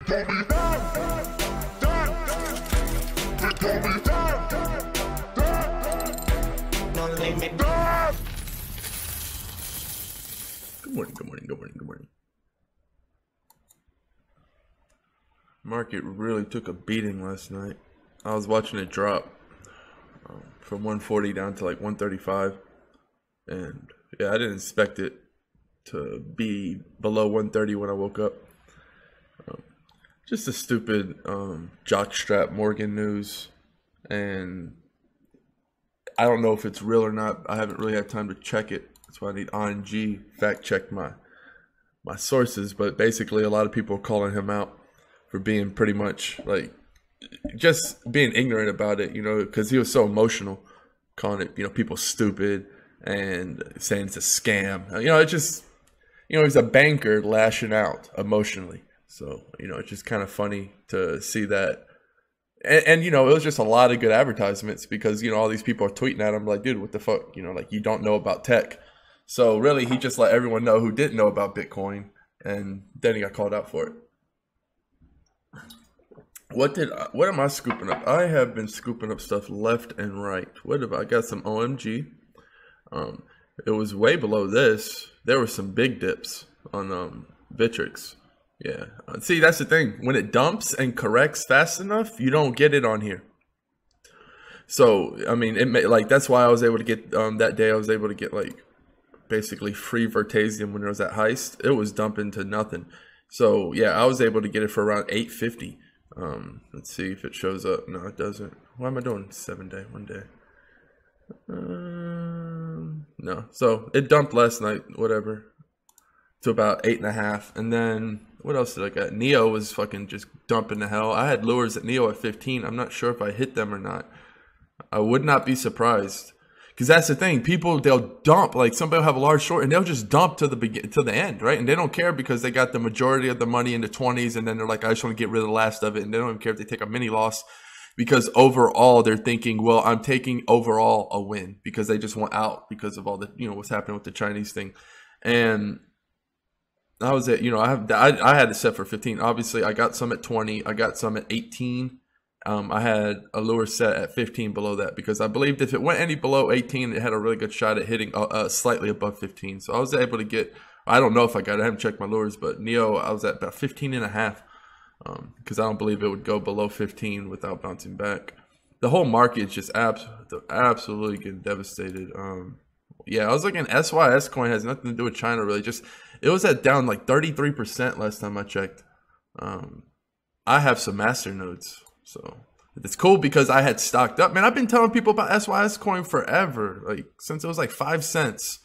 Good morning. Market really took a beating last night. I was watching it drop from 140 down to like 135. And yeah, I didn't expect it to be below 130 when I woke up. Just a stupid jockstrap Morgan news. And I don't know if it's real or not. I haven't really had time to check it. That's why I need ING fact check my sources. But basically, a lot of people are calling him out for being pretty much like just being ignorant about it, you know, because he was so emotional, calling it, you know, people stupid and saying it's a scam. You know, it just, you know, he's a banker lashing out emotionally. So, you know, it's just kind of funny to see that. And, you know, it was just a lot of good advertisements because, you know, all these people are tweeting at him like, dude, what the fuck? You know, like, you don't know about tech. So really, he just let everyone know who didn't know about Bitcoin. And then he got called out for it. What am I scooping up? I have been scooping up stuff left and right. What have I got? Some OMG. It was way below this. There were some big dips on Bittrex. Yeah. See, that's the thing. When it dumps and corrects fast enough, you don't get it on here. So, I mean, like that's why I was able to get that day. I was able to get like basically free Vertasium when there was that heist. It was dumping to nothing. So yeah, I was able to get it for around 850. Let's see if it shows up. No, it doesn't. Why am I doing 7 day, 1 day? No. So it dumped last night, whatever, to about 8.5. And then what else did I get? Neo was fucking just dumping the hell. I had lures at Neo at 15. I'm not sure if I hit them or not. I would not be surprised. Because that's the thing. People, they'll dump. Like somebody will have a large short and they'll just dump to the end, right? And they don't care because they got the majority of the money in the 20s. And then they're like, I just want to get rid of the last of it. And they don't even care if they take a mini loss. Because overall, they're thinking, well, I'm taking overall a win. Because they just want out because of all the, you know, what's happening with the Chinese thing. And I was at, you know, I had it set for 15. Obviously, I got some at 20. I got some at 18. I had a lure set at 15 below that because I believed if it went any below 18, it had a really good shot at hitting slightly above 15. So I was able to get, I don't know if I got it. I haven't checked my lures, but Neo, I was at about 15.5 because I don't believe it would go below 15 without bouncing back. The whole market is just absolutely getting devastated. Yeah, I was looking at SYS coin, has nothing to do with China really. Just, it was at down like 33% last time I checked. I have some master nodes. So it's cool because I had stocked up. Man, I've been telling people about SYS coin forever, like since it was like 5 cents,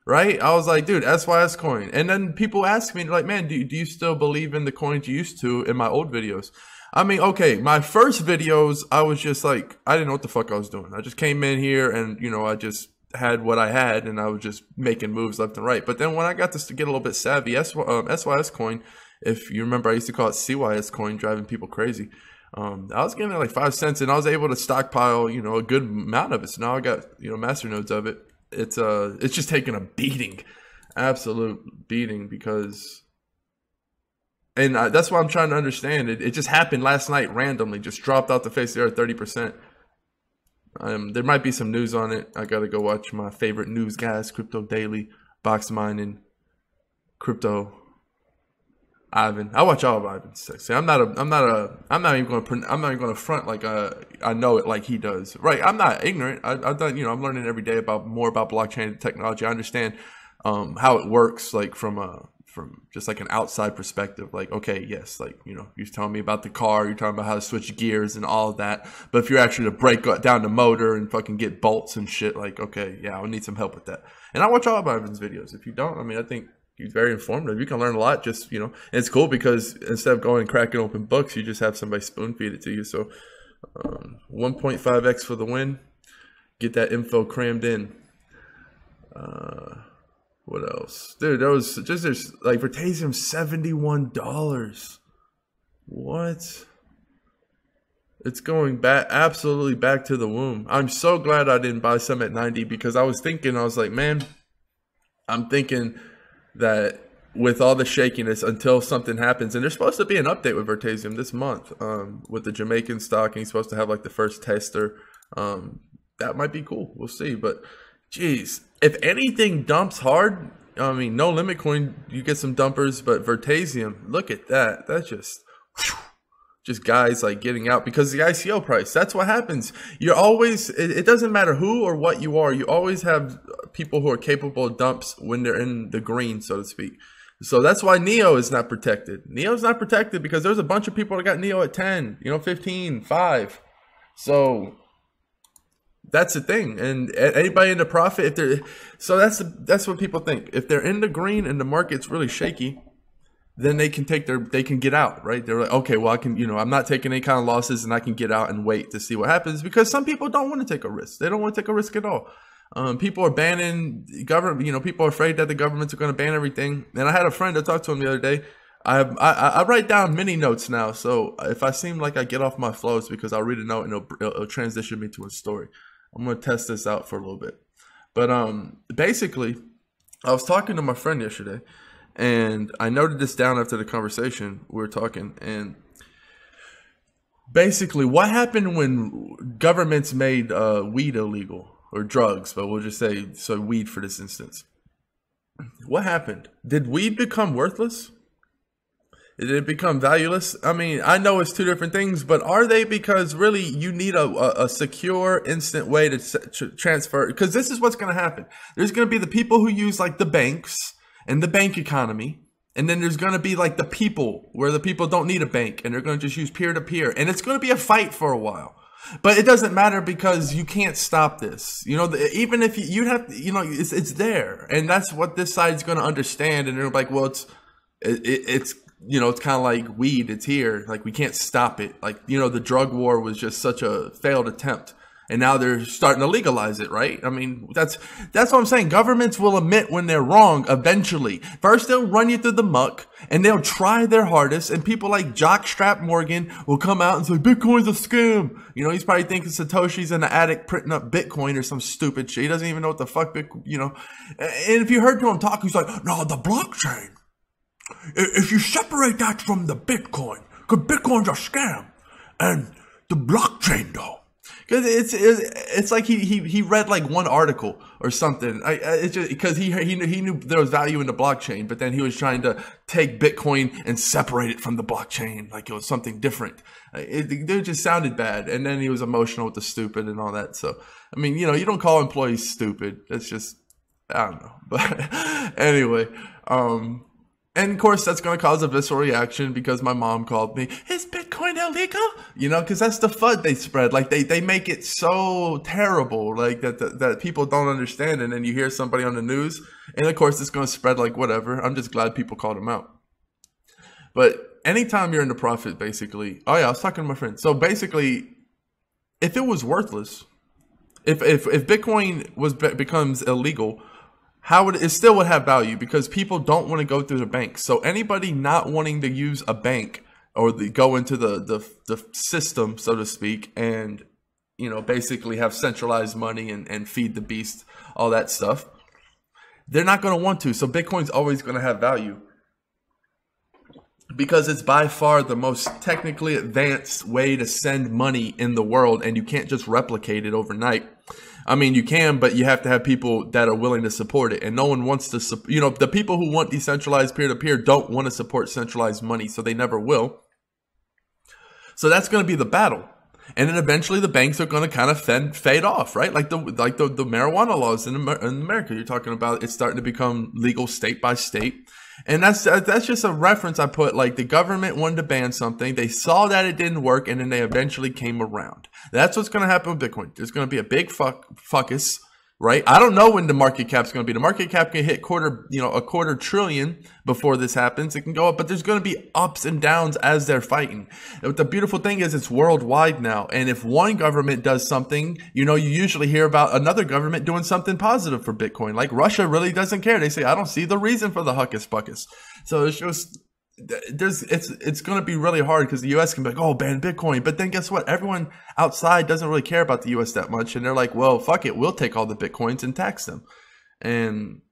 right? I was like, dude, SYS coin. And then people ask me like, man, do you still believe in the coins you used to in my old videos? I mean, okay, my first videos, I was just like, I didn't know what the fuck I was doing. I just came in here and, you know, I just had what I had and I was just making moves left and right. But then when I got to get a little bit savvy, SYS coin, if you remember, I used to call it CYS coin, driving people crazy. I was getting it like 5 cents and I was able to stockpile, you know, a good amount of it. So now I got, you know, master nodes of it. It's just taking a beating, absolute beating because, and that's what I'm trying to understand. It just happened last night randomly, just dropped out the face of the earth 30%. There might be some news on it. I got to go watch my favorite news guys, Crypto Daily, Box Mining, Crypto Ivan. I watch all of Ivan's sexy. I'm not even going to front like I know it like he does. Right? I'm not ignorant. I've done, you know, I'm learning every day more about blockchain technology. I understand how it works, like from just like an outside perspective. Like, okay, yes, like, you know, you're telling me about the car, you're talking about how to switch gears and all of that. But if you're actually to break down the motor and fucking get bolts and shit, like, okay, yeah, I would need some help with that. And I watch all of Ivan's videos. If you don't, I mean, I think he's very informative. You can learn a lot just, you know, and it's cool because instead of going and cracking open books, you just have somebody spoon feed it to you. So 1.5x for the win. Get that info crammed in. What else? Dude, there's like Vertasium $71. What? It's going back, absolutely back to the womb. I'm so glad I didn't buy some at 90 because I was like, man, I'm thinking that with all the shakiness until something happens. And there's supposed to be an update with Vertasium this month with the Jamaican stock. And he's supposed to have like the first tester. That might be cool. We'll see. But geez, if anything dumps hard, I mean, no limit coin, you get some dumpers, but Vertasium, look at that. That's just guys like getting out because the ICO price. That's what happens. You're always, it doesn't matter who or what you are. You always have people who are capable of dumps when they're in the green, so to speak. So that's why Neo is not protected. Neo's not protected because there's a bunch of people that got Neo at 10, 15, 5. So that's the thing. And anybody in the profit, if they're, so that's what people think. If they're in the green and the market's really shaky, then they can get out, right? They're like, okay, well, I can, I'm not taking any kind of losses and I can get out and wait to see what happens because some people don't want to take a risk. They don't want to take a risk at all. People are banning government, people are afraid that the governments are going to ban everything. And I had a friend I talked to him the other day. I write down mini notes now. So if I seem like I get off my flow, it's because I'll read a note and it'll transition me to a story. I'm going to test this out for a little bit. But basically, I was talking to my friend yesterday. And I noted this down after the conversation we were talking. And basically, what happened when governments made weed illegal or drugs? But we'll just say weed for this instance. What happened? Did weed become worthless? Did it become valueless? I mean, I know it's two different things, but are they? Because really, you need a secure, instant way to transfer. Because this is what's going to happen. There's going to be the people who use like the banks and the bank economy. And then there's going to be like the people where the people don't need a bank and they're going to just use peer-to-peer. And it's going to be a fight for a while. But it doesn't matter because you can't stop this. Even if you'd have, it's there. And that's what this side's going to understand. And they're like, well, it's kind of like weed. It's here. Like, we can't stop it. Like, the drug war was just such a failed attempt. And now they're starting to legalize it, right? I mean, that's what I'm saying. Governments will admit when they're wrong eventually. First, they'll run you through the muck, and they'll try their hardest. And people like Jockstrap Morgan will come out and say, Bitcoin's a scam. He's probably thinking Satoshi's in the attic printing up Bitcoin or some stupid shit. He doesn't even know what the fuck Bitcoin, And if you heard him talk, he's like, no, the blockchain. If you separate that from the Bitcoin, because Bitcoin's a scam. And the blockchain, though. Because it's like he read like one article or something. It's just because he knew there was value in the blockchain, but then he was trying to take Bitcoin and separate it from the blockchain like it was something different. It just sounded bad, and then he was emotional with the stupid and all that. So I mean, you don't call employees stupid. That's just, I don't know. But anyway, and of course, that's going to cause a visceral reaction because my mom called me, is Bitcoin illegal? Because that's the FUD they spread. Like, they make it so terrible, like, that people don't understand. And then you hear somebody on the news, and of course, it's going to spread like whatever. I'm just glad people called them out. But anytime you're in the profit, basically, oh yeah, I was talking to my friend. So basically, if it was worthless, if Bitcoin becomes illegal, it still would have value because people don't want to go through the banks. So anybody not wanting to use a bank or go into the system, so to speak, and basically have centralized money and feed the beast, all that stuff, they're not going to want to. So Bitcoin's always going to have value because it's by far the most technically advanced way to send money in the world, and you can't just replicate it overnight. I mean, you can, but you have to have people that are willing to support it. And no one wants to, the people who want decentralized peer-to-peer don't want to support centralized money, so they never will. So that's going to be the battle. And then eventually the banks are going to kind of fade off, right? Like the marijuana laws in America. You're talking about it's starting to become legal state by state. And that's just a reference I put. Like, the government wanted to ban something. They saw that it didn't work, and then they eventually came around. That's what's going to happen with Bitcoin. There's going to be a big fuckus, right? I don't know when the market cap's going to be. The market cap can hit a quarter trillion before this happens. It can go up, but there's going to be ups and downs as they're fighting. And the beautiful thing is it's worldwide now. And if one government does something, you usually hear about another government doing something positive for Bitcoin. Like Russia really doesn't care. They say, I don't see the reason for the huckus buckus. So it's just, it's going to be really hard because the U.S. can be like, oh, ban Bitcoin. But then guess what? Everyone outside doesn't really care about the U.S. that much. And they're like, well, fuck it. We'll take all the Bitcoins and tax them. And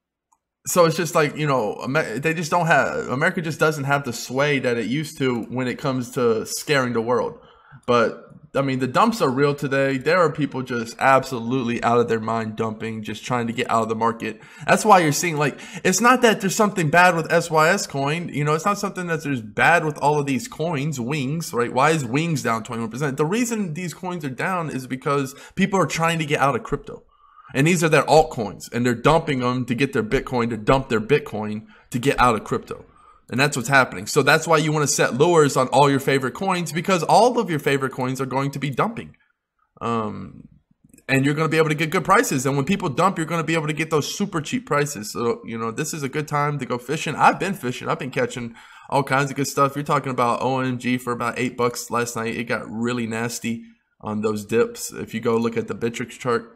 So it's just like, they just don't have, America just doesn't have the sway that it used to when it comes to scaring the world. But I mean, the dumps are real today. There are people just absolutely out of their mind dumping, just trying to get out of the market. That's why you're seeing, like, it's not that there's something bad with SYS coin. It's not something that there's bad with all of these coins, Wings, right? Why is Wings down 21%? The reason these coins are down is because people are trying to get out of crypto. And these are their altcoins, and they're dumping them to get their Bitcoin, to dump their Bitcoin to get out of crypto. And that's what's happening. So that's why you want to set lures on all your favorite coins, because all of your favorite coins are going to be dumping. And you're going to be able to get good prices. And when people dump, you're going to be able to get those super cheap prices. So, this is a good time to go fishing. I've been fishing. I've been catching all kinds of good stuff. You're talking about OMG for about $8 last night. It got really nasty on those dips. If you go look at the Bittrex chart.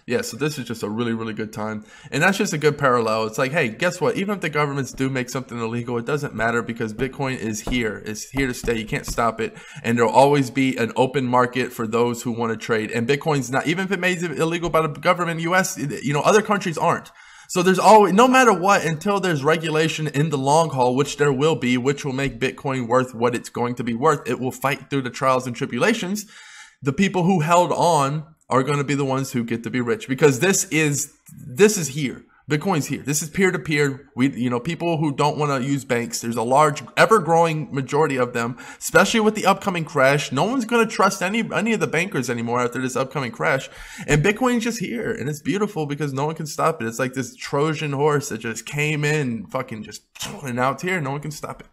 Yeah, so this is just a really, really good time. And that's just a good parallel. It's like, hey, guess what? Even if the governments do make something illegal, it doesn't matter, because Bitcoin is here. It's here to stay. You can't stop it. And there'll always be an open market for those who want to trade. And Bitcoin's not, even if it made it illegal by the government in the US, other countries aren't. So there's always, no matter what, until there's regulation in the long haul, which there will be, which will make Bitcoin worth what it's going to be worth, it will fight through the trials and tribulations. The people who held on are going to be the ones who get to be rich, because this is here. Bitcoin's here. This is peer-to-peer. People who don't want to use banks, there's a large, ever-growing majority of them, especially with the upcoming crash. No one's going to trust any of the bankers anymore after this upcoming crash. And Bitcoin's just here, and it's beautiful because no one can stop it. It's like this Trojan horse that just came in, fucking just, and now it's here. No one can stop it.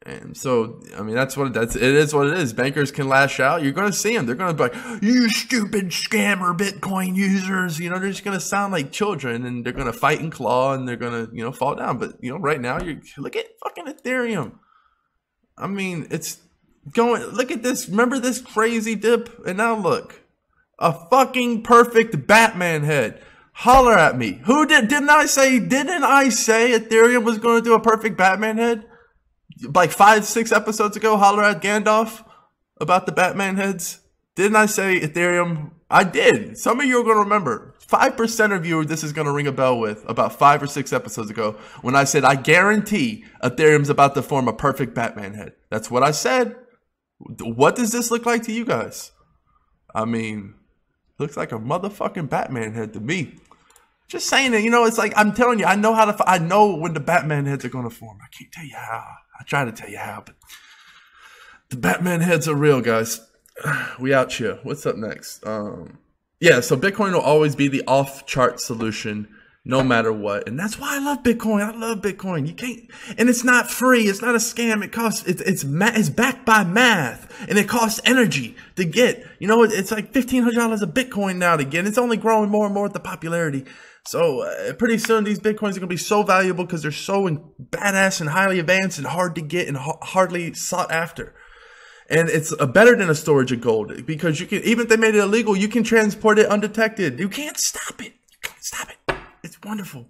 And so, I mean, it is what it is. Bankers can lash out. You're going to see them. They're going to be like, you stupid scammer Bitcoin users. They're just going to sound like children, and they're going to fight and claw, and they're going to, fall down. But, right now, look at fucking Ethereum. I mean, it's going, look at this. Remember this crazy dip? And now look, a fucking perfect Batman head. Holler at me. Didn't I say Ethereum was going to do a perfect Batman head? Like 5-6 episodes ago, holler at Gandalf about the Batman heads. Didn't I say Ethereum? I did. Some of you are going to remember. 5% of you, this is going to ring a bell with, about 5 or 6 episodes ago, when I said, I guarantee Ethereum's about to form a perfect Batman head. That's what I said. What does this look like to you guys? I mean, looks like a motherfucking Batman head to me. Just saying it, it's like, I'm telling you, I know when the Batman heads are going to form. I can't tell you how. I try to tell you how, but the Batman heads are real, guys. We out here. What's up next? Yeah, so Bitcoin will always be the off-chart solution, no matter what. And that's why I love Bitcoin. I love Bitcoin. You can't, and it's not free. It's not a scam. It costs, it's backed by math, and it costs energy to get. It's like $1,500 a Bitcoin now to get. And it's only growing more and more with the popularity. So pretty soon these Bitcoins are going to be so valuable because they're so badass and highly advanced and hard to get and hardly sought after. And it's better than a storage of gold, because you can, even if they made it illegal, you can transport it undetected. You can't stop it. You can't stop it. It's wonderful.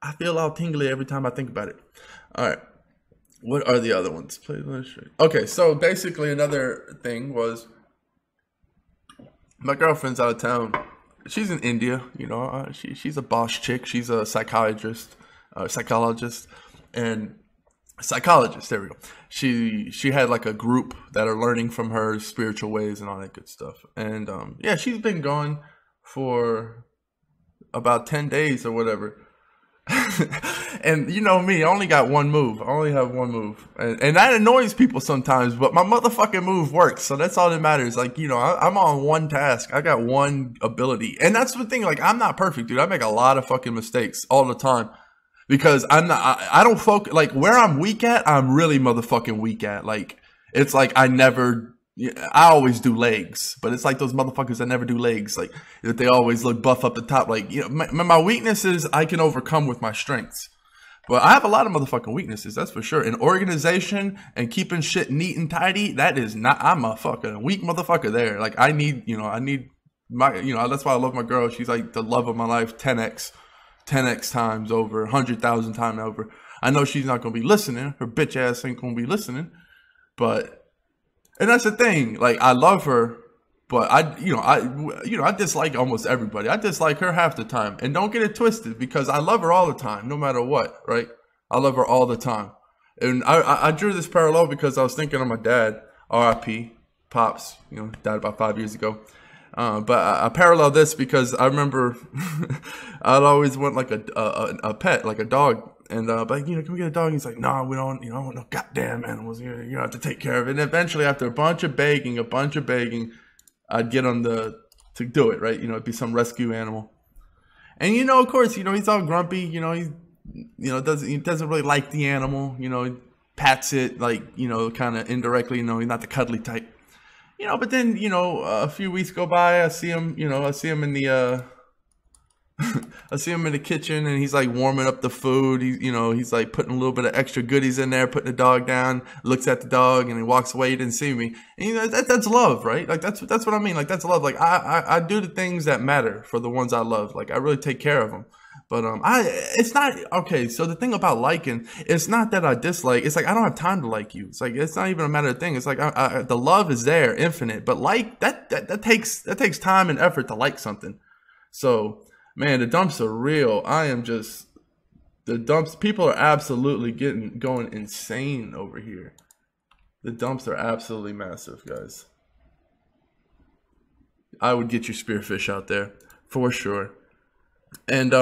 I feel all tingly every time I think about it. All right. What are the other ones? Okay, so basically another thing was my girlfriend's out of town. She's in India, she's a boss chick. She's a psychologist, and there we go. She had like a group that are learning from her spiritual ways and all that good stuff. And yeah, she's been gone for about 10 days or whatever. And you know me, I only got one move. I only have one move. And that annoys people sometimes, but my motherfucking move works. So that's all that matters. Like, I'm on one task. I got one ability. And that's the thing. Like, I'm not perfect, dude. I make a lot of fucking mistakes all the time, because I don't focus, like, where I'm weak at, I'm really motherfucking weak at. Like, it's like I always do legs, but it's like those motherfuckers that never do legs. Like, that they always look buff up the top. Like, my weaknesses I can overcome with my strengths. But I have a lot of motherfucking weaknesses, that's for sure. And organization and keeping shit neat and tidy, that is not, I'm a fucking weak motherfucker there. Like, I need my, that's why I love my girl. She's like the love of my life, 10x times over, 100,000 times over. I know she's not going to be listening. Her bitch ass ain't going to be listening. And that's the thing. Like, I love her, But I dislike almost everybody. I dislike her half the time. And don't get it twisted, because I love her all the time, no matter what, right? I love her all the time. And I drew this parallel because I was thinking of my dad, R.I.P. Pops, died about 5 years ago. But I parallel this because I remember I'd always want like a pet, like a dog. And like, can we get a dog? And he's like, no, we don't, I don't want no goddamn animals. You have to take care of it. And eventually, after a bunch of begging, I'd get him to do it, right? It'd be some rescue animal. And of course, he's all grumpy. He doesn't really like the animal. He pats it like, kind of indirectly. He's not the cuddly type. But then a few weeks go by. I see him in the I see him in the kitchen, and he's like warming up the food. He's like putting a little bit of extra goodies in there, putting the dog down, looks at the dog, and he walks away. He didn't see me. And that's love, right? Like that's what I mean. Like that's love. Like I do the things that matter for the ones I love. Like I really take care of them. But it's not okay. So the thing about liking, it's not that I dislike. It's like I don't have time to like you. It's like it's not even a matter of thing. It's like the love is there, infinite. But like that takes time and effort to like something. So man, the dumps are real. The dumps. People are absolutely going insane over here. The dumps are absolutely massive, guys. I would get your spearfish out there for sure. And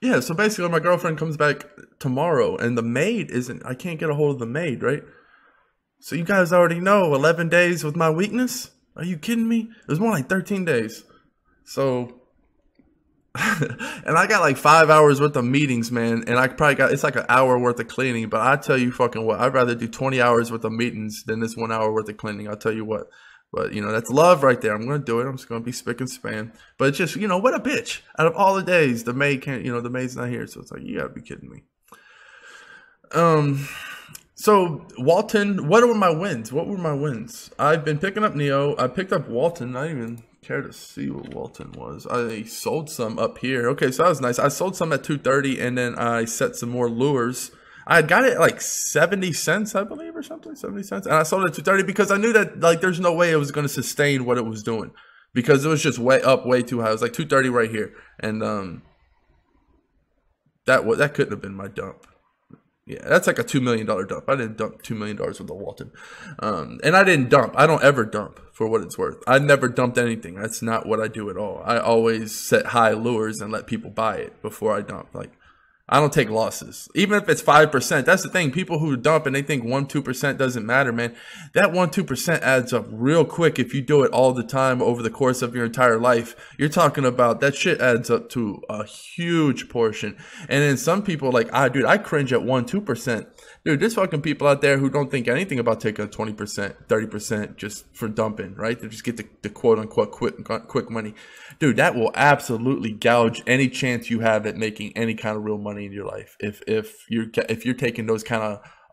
yeah, so basically my girlfriend comes back tomorrow, and the maid I can't get a hold of the maid, right? So you guys already know 11 days with my weakness? Are you kidding me? It was more like 13 days. So and I got like 5 hours worth of meetings, man, and I probably got, it's like an hour worth of cleaning, but I tell you fucking what, I'd rather do 20 hours worth of meetings than this 1 hour worth of cleaning. I'll tell you what. But, that's love right there. I'm going to do it. I'm just going to be spick and span. But it's just, what a bitch. Out of all the days, the maid can't, the maid's not here. So it's like, you got to be kidding me. So Walton, what were my wins? I've been picking up Neo. I picked up Walton. I didn't even care to see what Walton was. I sold some up here. Okay, so that was nice. I sold some at 230, and then I set some more lures. I got it at like 70 cents, I believe, or something, 70 cents. And I sold it at 230 because I knew that like there's no way it was going to sustain what it was doing, because it was just way too high. It was like 230 right here. And that couldn't have been my dump. Yeah, that's like a $2 million dump. I didn't dump $2 million with the Walton. And I didn't dump. I don't ever dump, for what it's worth. I never dumped anything. That's not what I do at all. I always set high lures and let people buy it before I dump. Like, I don't take losses. Even if it's 5%, that's the thing. People who dump and they think 1-2% doesn't matter, man. That 1-2% adds up real quick if you do it all the time over the course of your entire life. You're talking about that shit adds up to a huge portion. And then some people like, I cringe at 1-2%. Dude, there's fucking people out there who don't think anything about taking a 20%, 30% just for dumping, right? They just get the quote unquote quick money. Dude, that will absolutely gouge any chance you have at making any kind of real money in your life. If you're taking those kind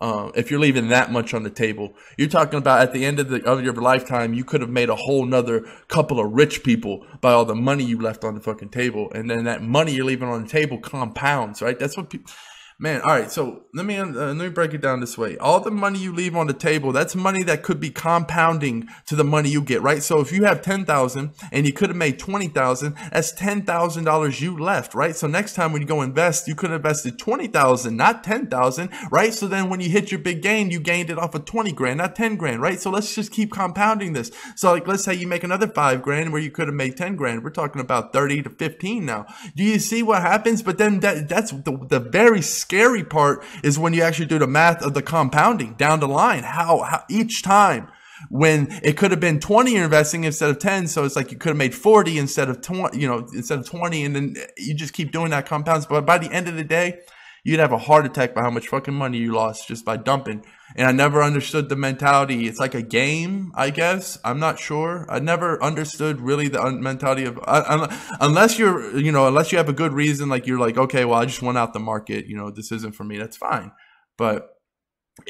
of if you're leaving that much on the table, you're talking about at the end of your lifetime, you could have made a whole nother couple of rich people by all the money you left on the fucking table. And then that money you're leaving on the table compounds, right? That's what people, man. All right. So let me break it down this way. All the money you leave on the table, that's money that could be compounding to the money you get, right? So if you have 10,000 and you could have made 20,000, that's $10,000 you left, right? So next time when you go invest, you could have invested 20,000, not 10,000, right? So then when you hit your big gain, you gained it off of 20 grand, not 10 grand, right? So let's just keep compounding this. So like, let's say you make another 5 grand where you could have made 10 grand. We're talking about 30 to 15 now. Do you see what happens? But then that's the very scary part is when you actually do the math of the compounding down the line, how each time when it could have been 20 you're investing instead of 10. So it's like you could have made 40 instead of 20, instead of 20. And then you just keep doing that compounds. But by the end of the day, you'd have a heart attack by how much fucking money you lost just by dumping. And I never understood the mentality. It's like a game, I guess. I'm not sure. I never understood really the mentality of, unless you have a good reason, like you're like, okay, well, I just went out the market. This isn't for me. That's fine. But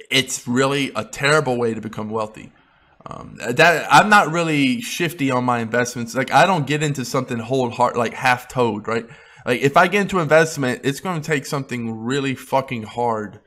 it's really a terrible way to become wealthy. That I'm not really shifty on my investments. Like I don't get into something whole heart, like half toed, right? Like if I get into investment, it's going to take something really fucking hard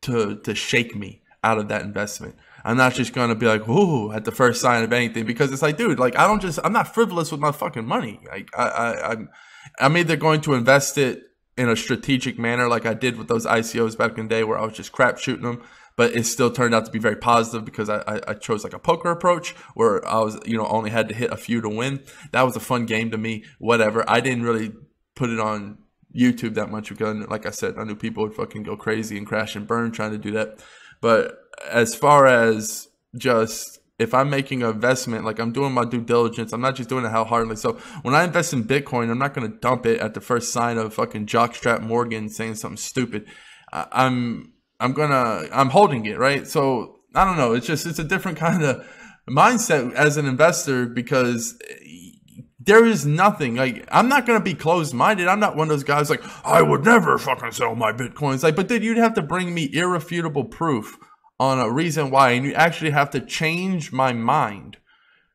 to shake me out of that investment. I'm not just going to be like, ooh, at the first sign of anything, because it's like, dude, like, I'm not frivolous with my fucking money. Like, I'm either going to invest it in a strategic manner, like I did with those ICOs back in the day where I was just crap shooting them, but it still turned out to be very positive because I chose like a poker approach where I was, only had to hit a few to win. That was a fun game to me, whatever. I didn't really put it on YouTube that much because, like I said, I knew people would fucking go crazy and crash and burn trying to do that. But as far as just if I'm making an investment, like I'm doing my due diligence, I'm not just doing it half-heartedly. So when I invest in Bitcoin, I'm not going to dump it at the first sign of fucking Jockstrap Morgan saying something stupid. I'm holding it, right? So I don't know. It's a different kind of mindset as an investor because there is nothing like I'm not going to be closed-minded. I'm not one of those guys like I would never fucking sell my Bitcoins. Like, but dude, you'd have to bring me irrefutable proof on a reason why, and you actually have to change my mind.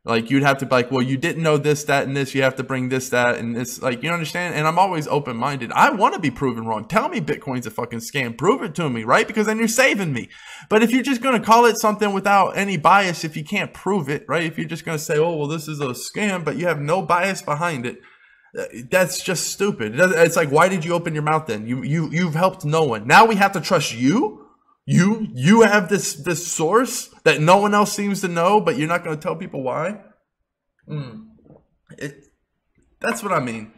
Like you'd have to be like, well, you didn't know this, that, and this. You have to bring this, that, and this. Like, you understand? And I'm always open-minded. I want to be proven wrong. Tell me Bitcoin's a fucking scam. Prove it to me, right? Because then you're saving me. But if you're just going to call it something without any bias, if you can't prove it, right? If you're just going to say, oh, well, this is a scam, but you have no bias behind it, that's just stupid. It's like, why did you open your mouth then? You've helped no one. Now we have to trust you? You have this source that no one else seems to know, but you're not going to tell people why? That's what I mean.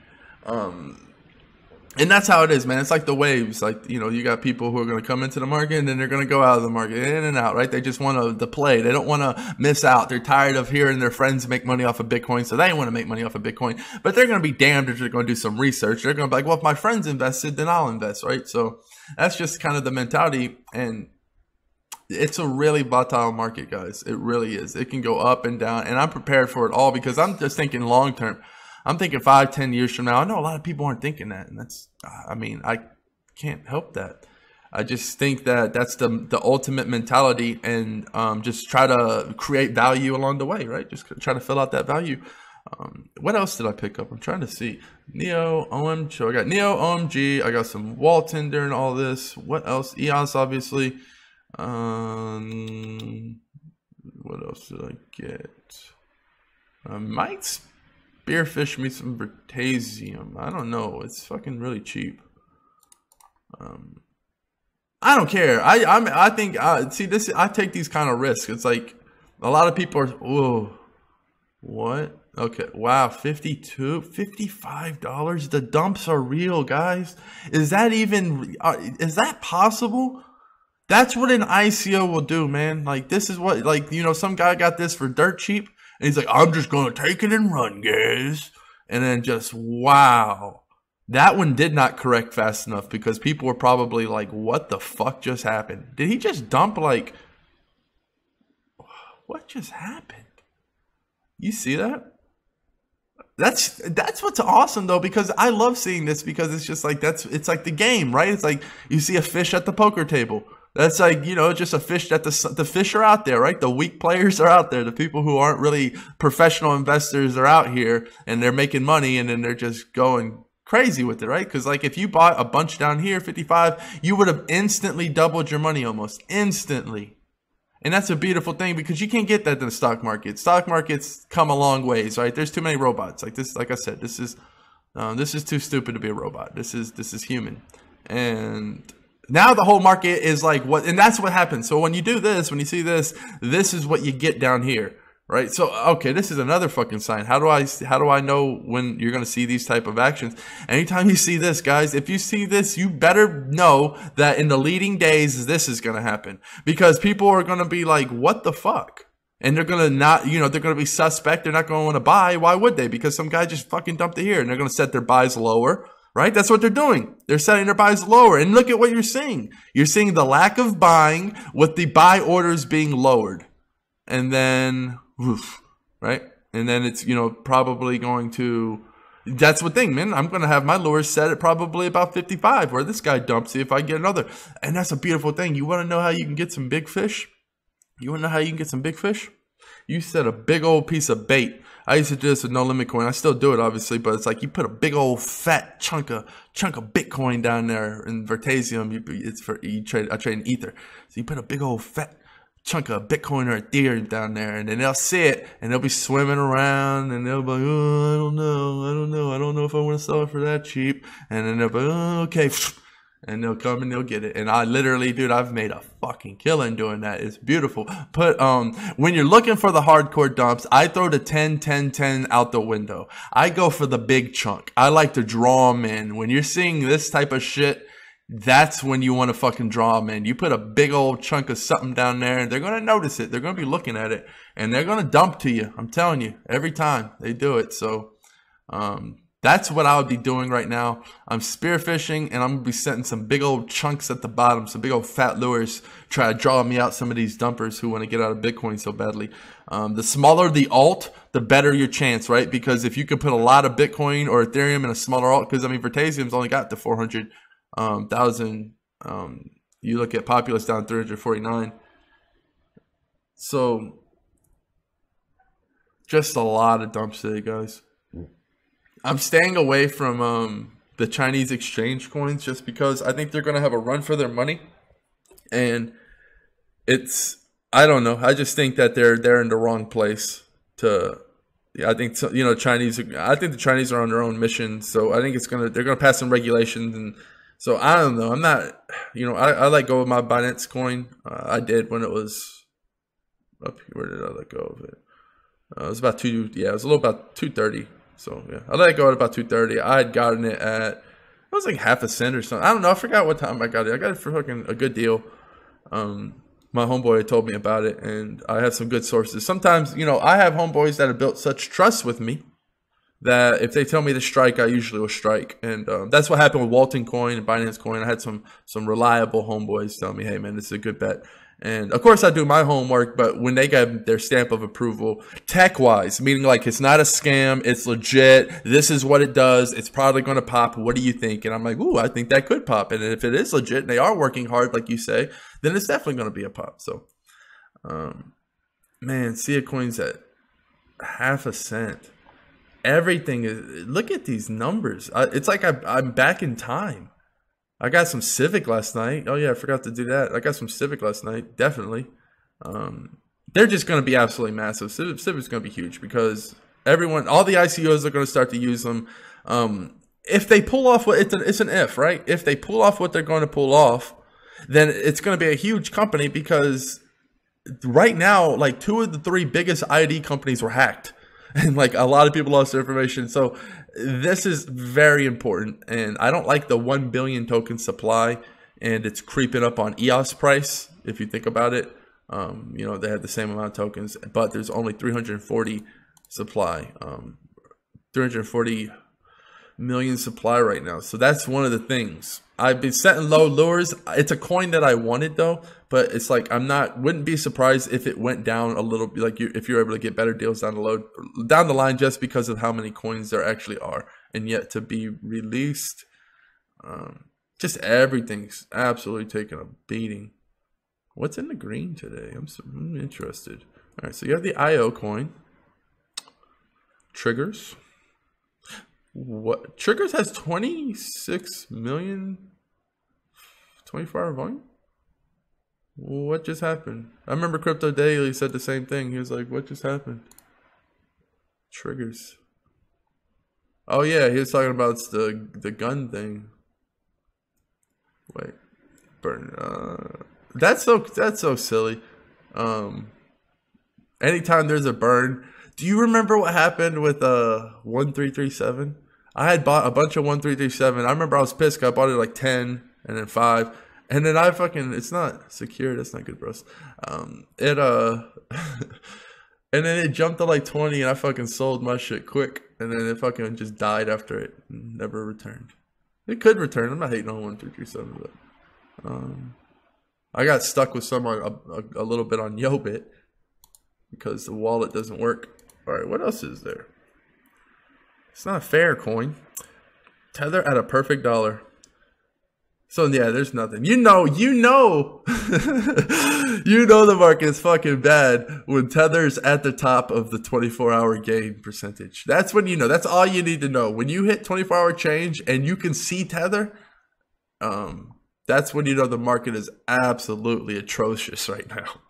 And that's how it is, man. It's like the waves. Like, you got people who are going to come into the market and then they're going to go out of the market, in and out, right? They just want to play. They don't want to miss out. They're tired of hearing their friends make money off of Bitcoin, so they want to make money off of Bitcoin. But they're going to be damned if they're going to do some research. They're going to be like, well, if my friends invested, then I'll invest, right? So that's just kind of the mentality. And it's a really volatile market, guys. It really is. It can go up and down. And I'm prepared for it all because I'm just thinking long term. I'm thinking 5-10 years from now. I know a lot of people aren't thinking that. And I can't help that. I just think that that's the ultimate mentality, and just try to create value along the way, right? Just try to fill out that value. What else did I pick up? I'm trying to see. Neo, OMG. So I got Neo, OMG. I got some Walton during all this. What else? EOS, obviously. What else did I get? I might spearfish me some Vertasium. I don't know. It's fucking really cheap. I don't care. I think see this. I take these kind of risks. It's like a lot of people are. Whoa, what? Okay, wow, $52, $55. The dumps are real, guys. Is that even? Is that possible? That's what an ICO will do, man. Like, this is what, like, some guy got this for dirt cheap, and he's like, I'm just gonna take it and run, guys. And then just, wow. That one did not correct fast enough because people were probably like, what the fuck just happened? Did he just dump, like, what just happened? You see that? That's what's awesome though, because I love seeing this because it's just like, it's like the game, right? It's like you see a fish at the poker table. That's like, just a fish that the fish are out there, right? The weak players are out there. The people who aren't really professional investors are out here and they're making money and then they're just going crazy with it, right? Because like if you bought a bunch down here, 55, you would have instantly doubled your money, almost instantly. And that's a beautiful thing because you can't get that in the stock market. Stock markets come a long ways, right? There's too many robots. Like this, like I said, this is too stupid to be a robot. This is human. And now the whole market is like what, and that's what happens. So when you do this, when you see this, this is what you get down here, right? So, okay, this is another fucking sign. How do I know when you're going to see these type of actions? Anytime you see this, guys, if you see this, you better know that in the leading days, this is going to happen because people are going to be like, what the fuck? And they're going to not, they're going to be suspect. They're not going to want to buy. Why would they? Because some guy just fucking dumped it here and they're going to set their buys lower. Right? That's what they're doing. They're setting their buys lower. And look at what you're seeing. You're seeing the lack of buying with the buy orders being lowered. And then, woof, right? And then it's, probably going to, that's what thing, man. I'm going to have my lures set at probably about 55 where this guy dumps, see if I get another. And that's a beautiful thing. You want to know how you can get some big fish? You want to know how you can get some big fish? You set a big old piece of bait. I used to do this with No Limit Coin. I still do it, obviously, but it's like you put a big old fat chunk of Bitcoin down there in Vertasium. I trade in Ether. So you put a big old fat chunk of Bitcoin or Ethereum down there, and then they'll see it and they'll be swimming around and they'll be like, oh, I don't know if I want to sell it for that cheap. And then they'll be, oh, okay. And they'll come and they'll get it. And I literally, dude, I've made a fucking killing doing that. It's beautiful. But when you're looking for the hardcore dumps, I throw the 10, 10, 10 out the window. I go for the big chunk. I like to draw them in. When you're seeing this type of shit, that's when you want to fucking draw them in. You put a big old chunk of something down there, and they're going to notice it. They're going to be looking at it, and they're going to dump to you. I'm telling you, every time they do it. So that's what I would be doing right now. I'm spearfishing, and I'm going to be setting some big old chunks at the bottom, some big old fat lures, try to draw me out some of these dumpers who want to get out of Bitcoin so badly. The smaller the alt, the better your chance, right? Because if you can put a lot of Bitcoin or Ethereum in a smaller alt, because, I mean, Vertasium's only got the 400,000. You look at Populous down 349. So, just a lot of dumps today, guys. I'm staying away from the Chinese exchange coins just because I think they're going to have a run for their money. And I don't know. I just think that they're in the wrong place to, I think, the Chinese are on their own mission. So I think they're going to pass some regulations. And so I don't know. I'm not, I let go of my Binance coin. I did when it was up here. Where did I let go of it? It was about it was a little about 230. So yeah, I let it go at about 230. I had gotten it at, it was like half a cent or something. I don't know. I forgot what time I got it. I got it for fucking a good deal. My homeboy told me about it, and I have some good sources. Sometimes, I have homeboys that have built such trust with me that if they tell me to strike, I usually will strike. And that's what happened with Walton Coin and Binance Coin. I had some reliable homeboys tell me, hey man, this is a good bet. And of course I do my homework, but when they got their stamp of approval, tech-wise, meaning like it's not a scam, it's legit, this is what it does, it's probably going to pop, what do you think? And I'm like, ooh, I think that could pop. And if it is legit and they are working hard, like you say, then it's definitely going to be a pop. So, man, Sia Coin's at half a cent. Everything is, look at these numbers. It's like I'm back in time. I got some Civic last night. Oh, yeah, I forgot to do that. I got some Civic last night, definitely. They're just going to be absolutely massive. Civic's going to be huge because all the ICOs are going to start to use them. If they pull off it's an if, right? If they pull off what they're going to pull off, then it's going to be a huge company because right now, like 2 of the 3 biggest ID companies were hacked. And like a lot of people lost their information. So this is very important. And I don't like the 1 billion token supply, and it's creeping up on EOS price. If you think about it, they have the same amount of tokens, but there's only 340 supply, 340 million supply right now. So that's one of the things. I've been setting low lures. It's a coin that I wanted though, but it's like wouldn't be surprised if it went down a little bit, like if you're able to get better deals down the line just because of how many coins there actually are and yet to be released. Just everything's absolutely taking a beating. What's in the green today? I'm interested. All right, so you have the IO coin. Triggers. What? Triggers has 26 million 24-hour volume? What just happened? I remember Crypto Daily said the same thing. He was like, what just happened? Triggers. Oh yeah, he was talking about the gun thing. Wait. Burn. That's so silly. Anytime there's a burn. Do you remember what happened with 1337? I had bought a bunch of 1337. I remember I was pissed. I bought it like 10 and then 5. And then it's not secure. That's not good, bros. And then it jumped to like 20 and I fucking sold my shit quick. And then it fucking just died after it. Never returned. It could return. I'm not hating on 1337, but I got stuck with some a little bit on Yobit because the wallet doesn't work. All right, what else is there? It's not a fair coin. Tether at a perfect dollar. So yeah, there's nothing. You know the market is fucking bad when Tether's at the top of the 24-hour gain percentage. That's when you know. That's all you need to know. When you hit 24-hour change and you can see Tether, that's when you know the market is absolutely atrocious right now.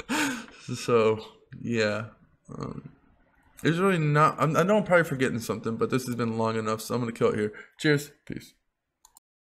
So yeah, it's really not. I know I'm probably forgetting something, but this has been long enough, so I'm gonna kill it here. Cheers, peace.